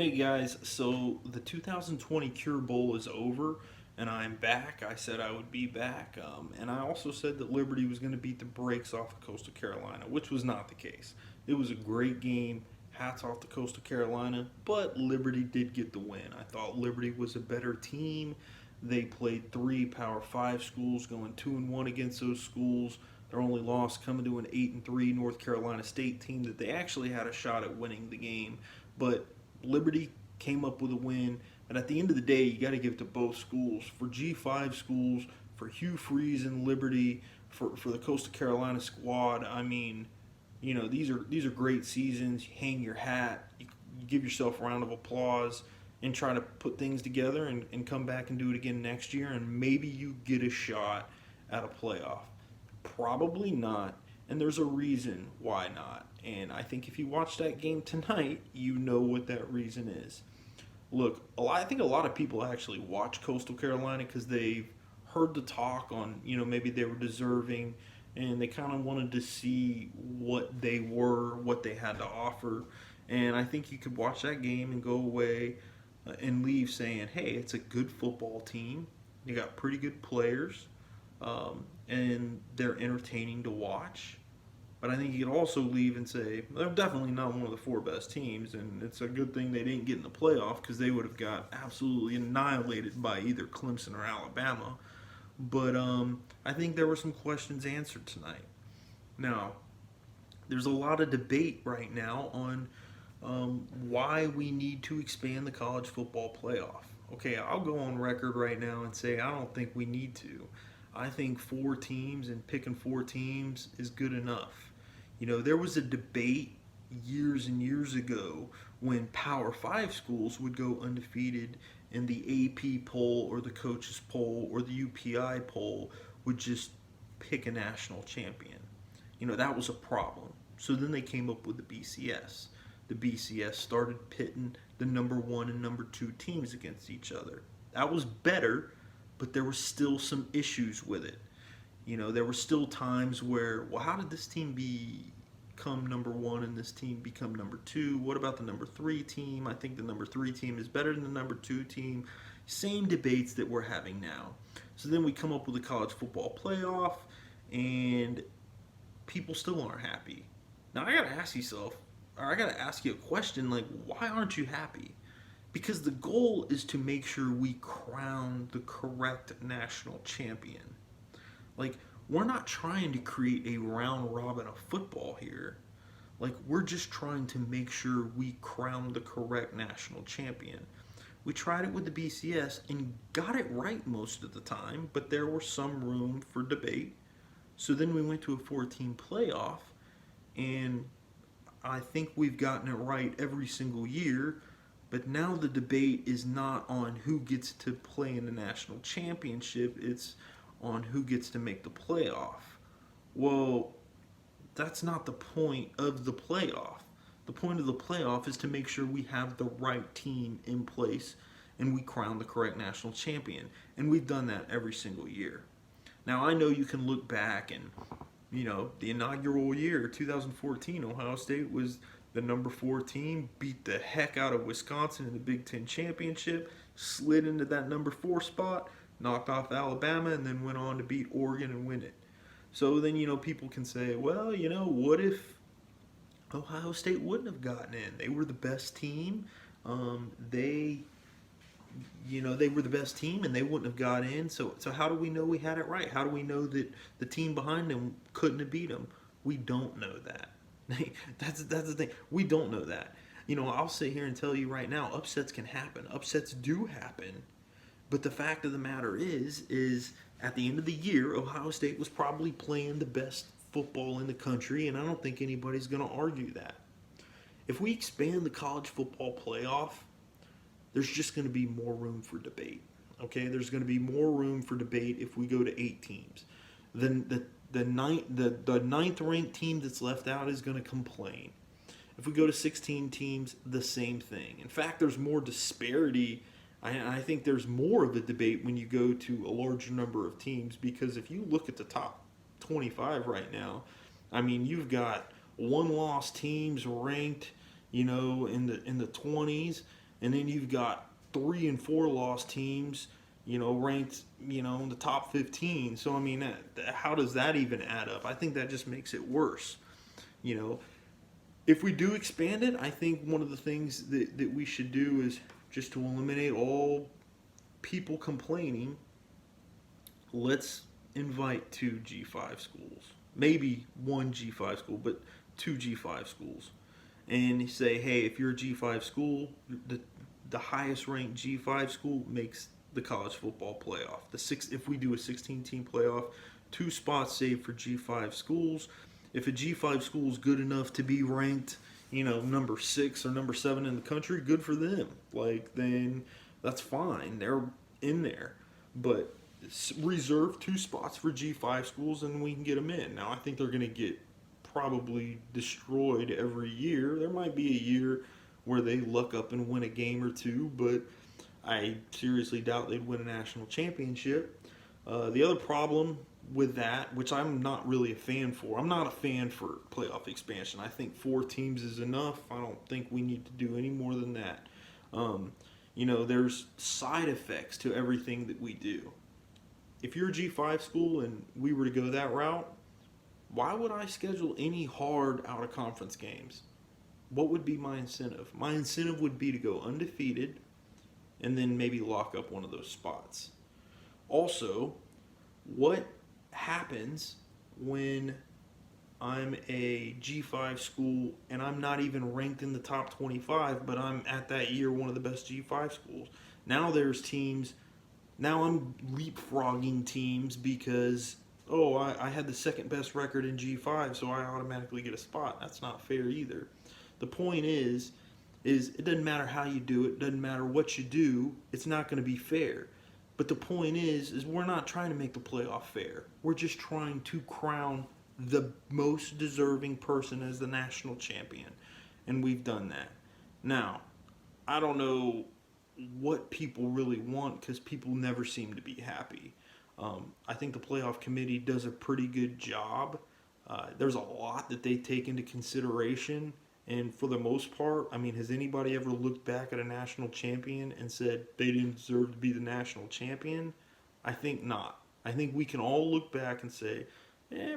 Hey guys, so the 2020 Cure Bowl is over, and I'm back. I said I would be back, and I also said that Liberty was going to beat the brakes off of Coastal Carolina, which was not the case. It was a great game. Hats off to Coastal Carolina, but Liberty did get the win. I thought Liberty was a better team. They played three Power Five schools, going 2-1 against those schools. Their only loss coming to an 8-3 North Carolina State team that they actually had a shot at winning the game, but Liberty came up with a win. And at the end of the day, you got to give it to both schools. For G5 schools, for Hugh Freeze and Liberty, for the Coastal Carolina squad, I mean, these are great seasons. You hang your hat, you give yourself a round of applause, and try to put things together and come back and do it again next year. And maybe you get a shot at a playoff. Probably not. And there's a reason why not. And I think if you watch that game tonight, you know what that reason is. Look, I think a lot of people actually watch Coastal Carolina because they've heard the talk on, maybe they were deserving and they kind of wanted to see what they were, what they had to offer. And I think you could watch that game and go away and leave saying, hey, it's a good football team. You got pretty good players, and they're entertaining to watch. But I think you could also leave and say they're definitely not one of the four best teams, and it's a good thing they didn't get in the playoff because they would have got absolutely annihilated by either Clemson or Alabama. But I think there were some questions answered tonight. Now, there's a lot of debate right now on why we need to expand the college football playoff. Okay, I'll go on record right now and say I don't think we need to. I think four teams and picking four teams is good enough. There was a debate years and years ago when Power Five schools would go undefeated and the AP poll or the coaches poll or the UPI poll would just pick a national champion. That was a problem. So then they came up with the BCS. The BCS started pitting the number one and number two teams against each other. That was better, but there were still some issues with it. There were still times where, well, how did this team become number one and this team become number two? What about the number three team? I think the number three team is better than the number two team. Same debates that we're having now. So then we come up with a college football playoff, and people still aren't happy. Now I gotta ask yourself, or I gotta ask you a question like, why aren't you happy? Because the goal is to make sure we crown the correct national champion. Like, we're not trying to create a round robin of football here. Like, we're just trying to make sure we crown the correct national champion. We tried it with the BCS and got it right most of the time, but there was some room for debate. So then we went to a 14 playoff, and I think we've gotten it right every single year. But now the debate is not on who gets to play in the national championship, it's on who gets to make the playoff. Well, that's not the point of the playoff. The point of the playoff is to make sure we have the right team in place and we crown the correct national champion. And we've done that every single year. Now, I know you can look back and, the inaugural year, 2014, Ohio State was the number four team, beat the heck out of Wisconsin in the Big Ten Championship, slid into that number four spot, knocked off Alabama, and then went on to beat Oregon and win it. So then, people can say, well, what if Ohio State wouldn't have gotten in? They were the best team. They they were the best team and they wouldn't have got in. So how do we know we had it right? How do we know that the team behind them couldn't have beat them? We don't know that. That's the thing. We don't know that. I'll sit here and tell you right now, upsets can happen. Upsets do happen. But the fact of the matter is at the end of the year, Ohio State was probably playing the best football in the country, and I don't think anybody's going to argue that. If we expand the college football playoff, there's just going to be more room for debate. Okay, there's going to be more room for debate if we go to 8 teams. Then the ninth ranked team that's left out is going to complain. If we go to 16 teams, the same thing. In fact, there's more disparity. I think there's more of a debate when you go to a larger number of teams, because if you look at the top 25 right now, I mean, you've got one-loss teams ranked, in the 20s, and then you've got 3 and 4 loss teams, ranked, in the top 15. So I mean, how does that even add up? I think that just makes it worse. You know, if we do expand it, I think one of the things that we should do is just to eliminate all people complaining. Let's invite 2 G5 schools, maybe 1 G5 school, but 2 G5 schools, and say, hey, if you're a G5 school, the highest ranked G5 school makes the college football playoff. If we do a 16-team playoff, 2 spots saved for G5 schools. If a G5 school is good enough to be ranked, number 6 or number 7 in the country, good for them. Then that's fine. They're in there. But reserve 2 spots for G5 schools and we can get them in. Now, I think they're going to get probably destroyed every year. There might be a year where they luck up and win a game or two, but I seriously doubt they'd win a national championship. The other problem with that, which I'm not really a fan for, I'm not a fan for playoff expansion. I think 4 teams is enough. I don't think we need to do any more than that. There's side effects to everything that we do. If you're a G5 school and we were to go that route, why would I schedule any hard out-of-conference games? What would be my incentive? My incentive would be to go undefeated and then maybe lock up one of those spots. Also, what happens when I'm a G5 school and I'm not even ranked in the top 25, but I'm at that year one of the best G5 schools? Now I'm leapfrogging teams because, I had the second best record in G5, so I automatically get a spot. That's not fair either. The point is it doesn't matter how you do it, doesn't matter what you do, it's not going to be fair. But the point is we're not trying to make the playoff fair. We're just trying to crown the most deserving person as the national champion. And we've done that. Now, I don't know what people really want because people never seem to be happy. I think the playoff committee does a pretty good job. There's a lot that they take into consideration. And for the most part, has anybody ever looked back at a national champion and said they didn't deserve to be the national champion? I think not. I think we can all look back and say,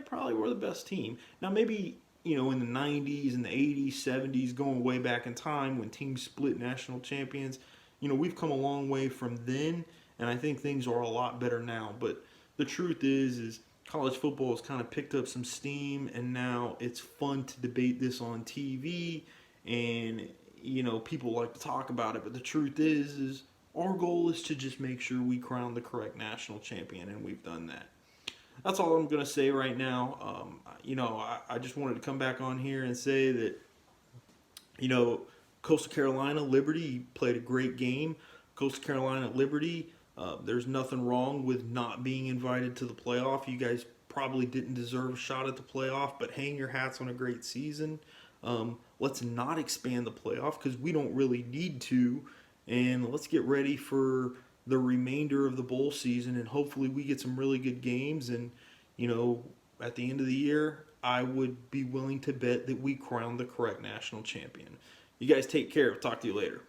probably we're the best team. Now, maybe, in the 90s and the 80s, 70s, going way back in time when teams split national champions, we've come a long way from then, and I think things are a lot better now. But the truth is college football has kind of picked up some steam, and now it's fun to debate this on TV, and people like to talk about it. But the truth is our goal is to just make sure we crown the correct national champion, and we've done that. That's all I'm going to say right now. I just wanted to come back on here and say that Coastal Carolina Liberty played a great game. Coastal Carolina Liberty, there's nothing wrong with not being invited to the playoff. You guys probably didn't deserve a shot at the playoff, but hang your hats on a great season. Let's not expand the playoff because we don't really need to, and let's get ready for the remainder of the bowl season, and hopefully we get some really good games. And at the end of the year, I would be willing to bet that we crown the correct national champion. You guys take care. Talk to you later.